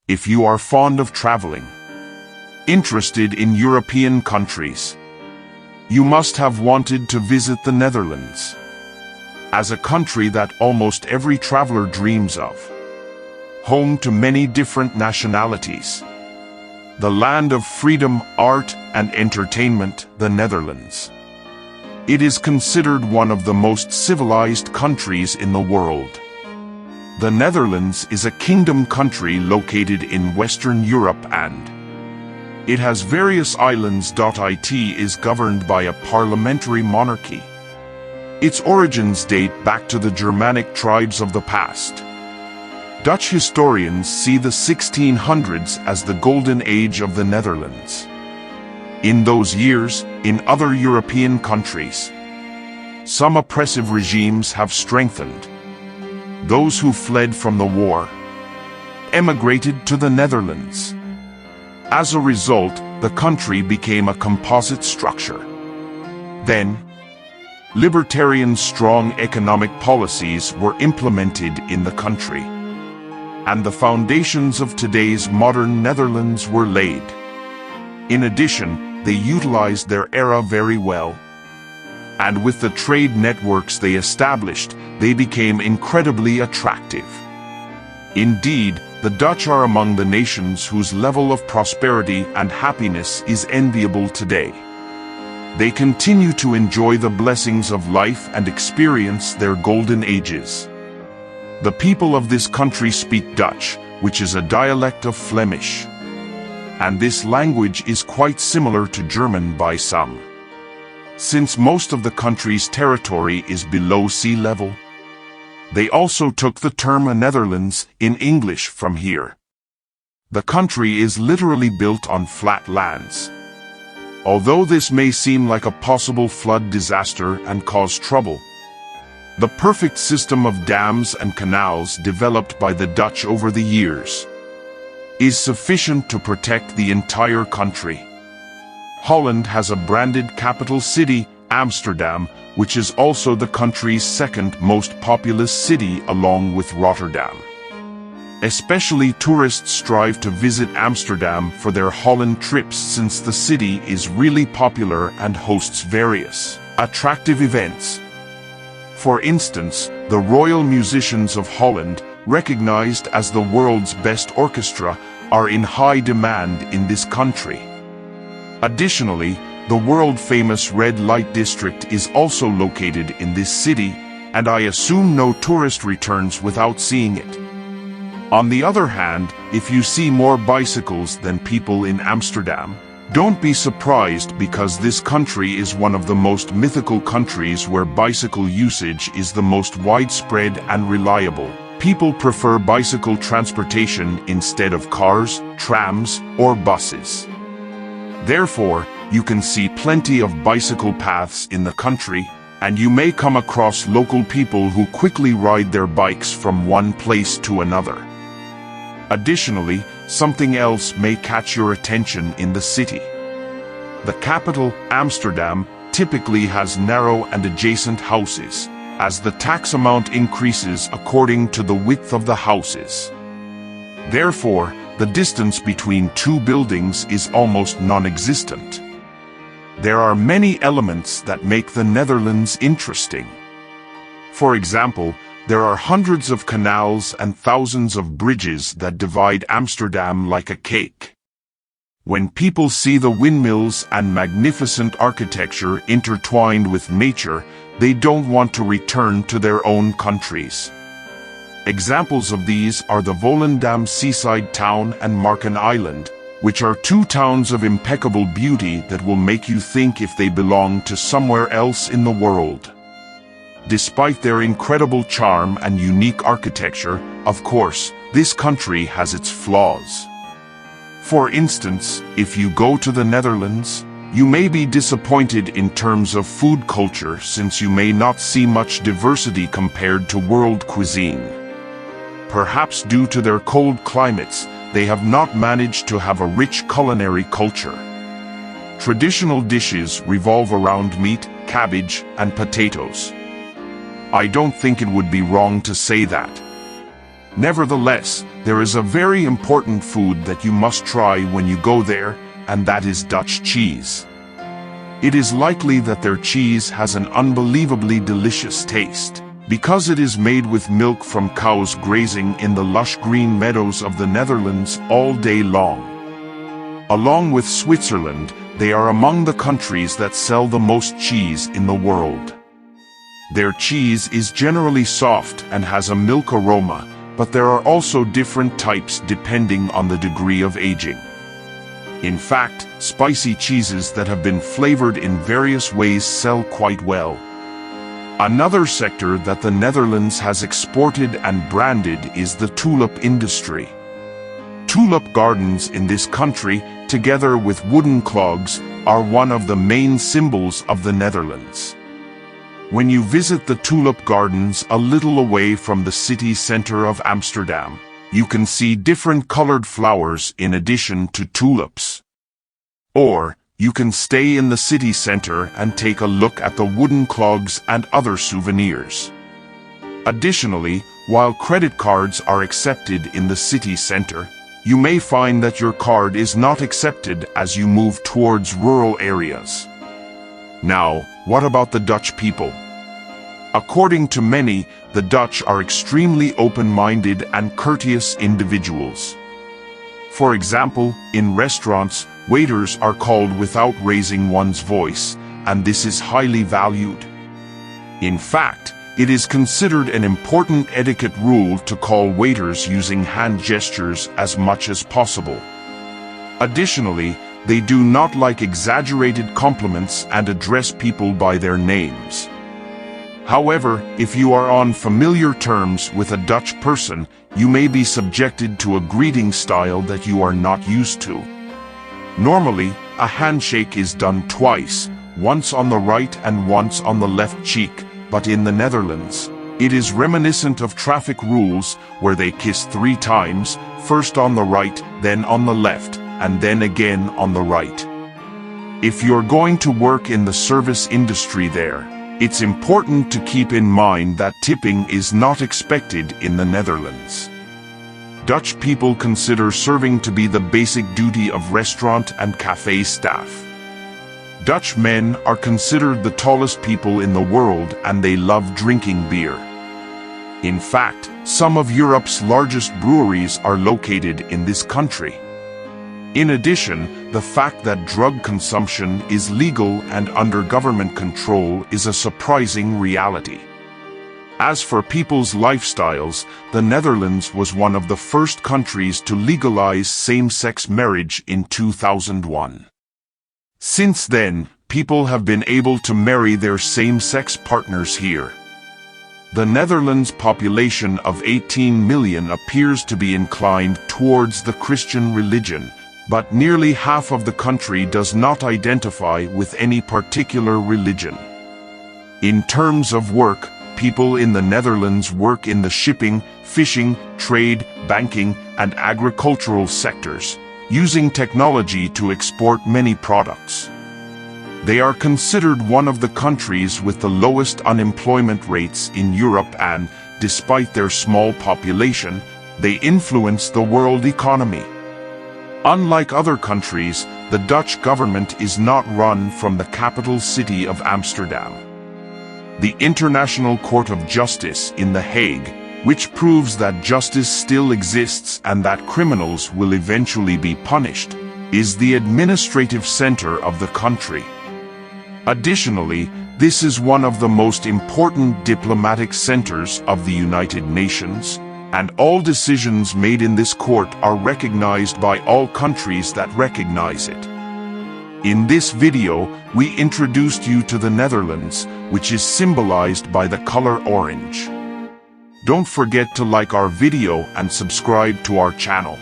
If you are fond of traveling, interested in European countries, you must have wanted to visit the Netherlands. As a country that almost every traveler dreams of, home to many different nationalities, the land of freedom, art, and entertainment, the Netherlands. It is considered one of the most civilized countries in the world. The Netherlands is a kingdom country located in Western Europe and it has various islands. It is governed by a parliamentary monarchy. Its origins date back to the Germanic tribes of the past. Dutch historians see the 1600s as the golden age of the Netherlands. In those years, in other European countries, some oppressive regimes have strengthened. Those who fled from the war emigrated to the Netherlands. As a result, the country became a composite structure. Then, libertarian strong economic policies were implemented in the country, and the foundations of today's modern Netherlands were laid. In addition, they utilized their era very well, and with the trade networks they established, they became incredibly attractive. Indeed, the Dutch are among the nations whose level of prosperity and happiness is enviable today. They continue to enjoy the blessings of life and experience their golden ages. The people of this country speak Dutch, which is a dialect of Flemish. And this language is quite similar to German by some. Since most of the country's territory is below sea level, they also took the term Netherlands in English from here. The country is literally built on flat lands. Although this may seem like a possible flood disaster and cause trouble, the perfect system of dams and canals developed by the Dutch over the years is sufficient to protect the entire country. Holland has a branded capital city, Amsterdam, which is also the country's second most populous city along with Rotterdam. Especially tourists strive to visit Amsterdam for their Holland trips since the city is really popular and hosts various attractive events. For instance, the Royal Musicians of Holland, recognized as the world's best orchestra, are in high demand in this country. Additionally, the world-famous Red Light District is also located in this city, and I assume no tourist returns without seeing it. On the other hand, if you see more bicycles than people in Amsterdam, don't be surprised because this country is one of the most mythical countries where bicycle usage is the most widespread and reliable. People prefer bicycle transportation instead of cars, trams, or buses. Therefore, you can see plenty of bicycle paths in the country, and you may come across local people who quickly ride their bikes from one place to another. Additionally, something else may catch your attention in the city. The capital, Amsterdam, typically has narrow and adjacent houses, as the tax amount increases according to the width of the houses. Therefore, the distance between two buildings is almost non-existent. There are many elements that make the Netherlands interesting. For example, there are hundreds of canals and thousands of bridges that divide Amsterdam like a cake. When people see the windmills and magnificent architecture intertwined with nature, they don't want to return to their own countries. Examples of these are the Volendam seaside town and Marken Island, which are two towns of impeccable beauty that will make you think if they belong to somewhere else in the world. Despite their incredible charm and unique architecture, of course, this country has its flaws. For instance, if you go to the Netherlands, you may be disappointed in terms of food culture since you may not see much diversity compared to world cuisine. Perhaps due to their cold climates, they have not managed to have a rich culinary culture. Traditional dishes revolve around meat, cabbage, and potatoes. I don't think it would be wrong to say that. Nevertheless, there is a very important food that you must try when you go there, and that is Dutch cheese. It is likely that their cheese has an unbelievably delicious taste, because it is made with milk from cows grazing in the lush green meadows of the Netherlands all day long. Along with Switzerland, they are among the countries that sell the most cheese in the world. Their cheese is generally soft and has a milk aroma, but there are also different types depending on the degree of aging. In fact, spicy cheeses that have been flavored in various ways sell quite well. Another sector that the Netherlands has exported and branded is the tulip industry. Tulip gardens in this country, together with wooden clogs, are one of the main symbols of the Netherlands. When you visit the tulip gardens a little away from the city center of Amsterdam, you can see different colored flowers in addition to tulips. Or, you can stay in the city center and take a look at the wooden clogs and other souvenirs. Additionally, while credit cards are accepted in the city center, you may find that your card is not accepted as you move towards rural areas. Now, what about the Dutch people? According to many, the Dutch are extremely open-minded and courteous individuals. For example, in restaurants, waiters are called without raising one's voice, and this is highly valued. In fact, it is considered an important etiquette rule to call waiters using hand gestures as much as possible. Additionally, they do not like exaggerated compliments and address people by their names. However, if you are on familiar terms with a Dutch person, you may be subjected to a greeting style that you are not used to. Normally, a handshake is done twice, once on the right and once on the left cheek, but in the Netherlands, it is reminiscent of traffic rules where they kiss 3 times, first on the right, then on the left, and then again on the right. If you're going to work in the service industry there, it's important to keep in mind that tipping is not expected in the Netherlands. Dutch people consider serving to be the basic duty of restaurant and café staff. Dutch men are considered the tallest people in the world and they love drinking beer. In fact, some of Europe's largest breweries are located in this country. In addition, the fact that drug consumption is legal and under government control is a surprising reality. As for people's lifestyles, the Netherlands was one of the first countries to legalize same-sex marriage in 2001. Since then, people have been able to marry their same-sex partners here. The Netherlands' population of 18 million appears to be inclined towards the Christian religion, but nearly half of the country does not identify with any particular religion. In terms of work, people in the Netherlands work in the shipping, fishing, trade, banking, and agricultural sectors, using technology to export many products. They are considered one of the countries with the lowest unemployment rates in Europe and, despite their small population, they influence the world economy. Unlike other countries, the Dutch government is not run from the capital city of Amsterdam. The International Court of Justice in The Hague, which proves that justice still exists and that criminals will eventually be punished, is the administrative center of the country. Additionally, this is one of the most important diplomatic centers of the United Nations, and all decisions made in this court are recognized by all countries that recognize it. In this video, we introduced you to the Netherlands, which is symbolized by the color orange. Don't forget to like our video and subscribe to our channel.